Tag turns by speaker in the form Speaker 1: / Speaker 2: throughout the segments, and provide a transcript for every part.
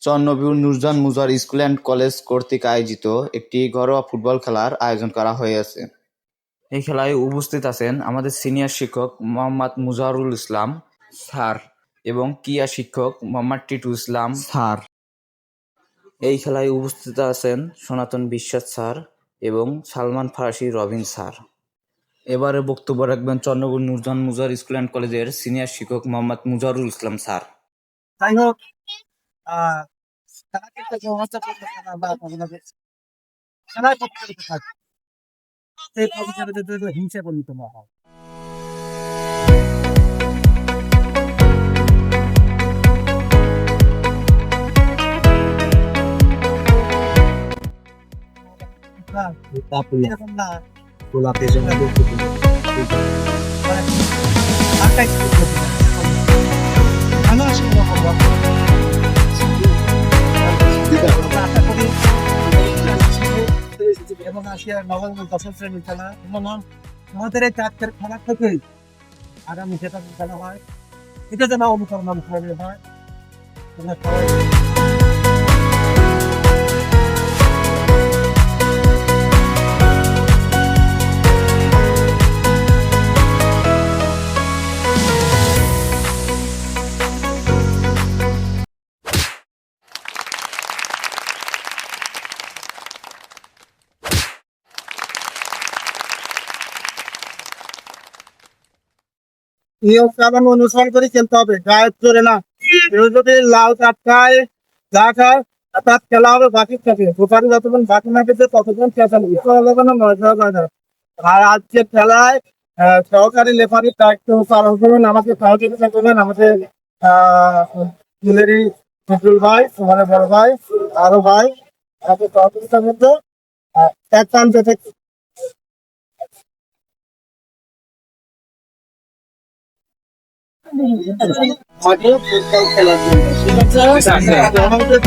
Speaker 1: চন্নবীর Nurjan Mujar school and college কর্তৃক আয়োজিত একটি ঘরোয়া ফুটবল খেলার আয়োজন করা হয়েছে। এই খেলায় উপস্থিত আছেন আমাদের সিনিয়র শিক্ষক মোহাম্মদ মুজাহরুল ইসলাম স্যার এবং ক্রীড়া শিক্ষক মোহাম্মদ টিটু ইসলাম স্যার। এই খেলায় উপস্থিত আছেন সনাতন বিশ্বাস স্যার এবং সালমান ফরাসি রবিন স্যার। এবারে বক্তব্য রাখবেন চন্নবীর নুরজান মুজার স্কুল অ্যান্ড কলেজের সিনিয়র শিক্ষক মোহাম্মদ মুজাহরুল ইসলাম স্যার।
Speaker 2: যাই হোক, খেলাকে একটা ব্যবস্থা করতে হবে বা আমাদের খেলার প্রতিযোগিতা থাকবে, সেই প্রতিযোগিতাতে হিংসা পরিণত না হয়। এরকম না, আটটাই ভালো আসে আশা করি এবং আসিয়ার নবম দশম শ্রেণীর খেলা আমাদের এই চারটের খেলা থেকেই আগামী যেটা খেলা হয় এটা যেন অনুকরণ হয়। নিয়ম কানুন অনুসরণ করে খেলতে হবে, গায়ে চলে না। কেউ যদি লাউ চাপকায় যা খায় তার খেলা হবে বাকি থাকে, গোপারি যতক্ষণ বাকি না পেতে ততক্ষণ খেলা। আর আজকে খেলায় সহকারী লেফারির দায়িত্ব পালন করবেন, আমাকে সহযোগিতা করবেন আমাদের জুয়েলারি ফজলুল ভাই, তোমার বড় ভাই, আরো ভাই আমাকে সহযোগিতা করতে এক টান পেতে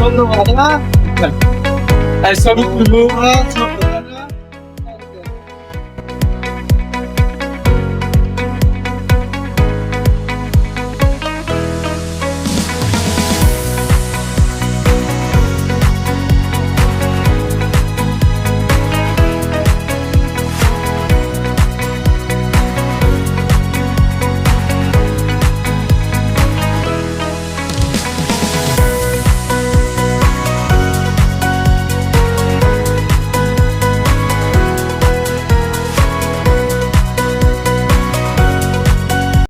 Speaker 2: ধন্যবাদ।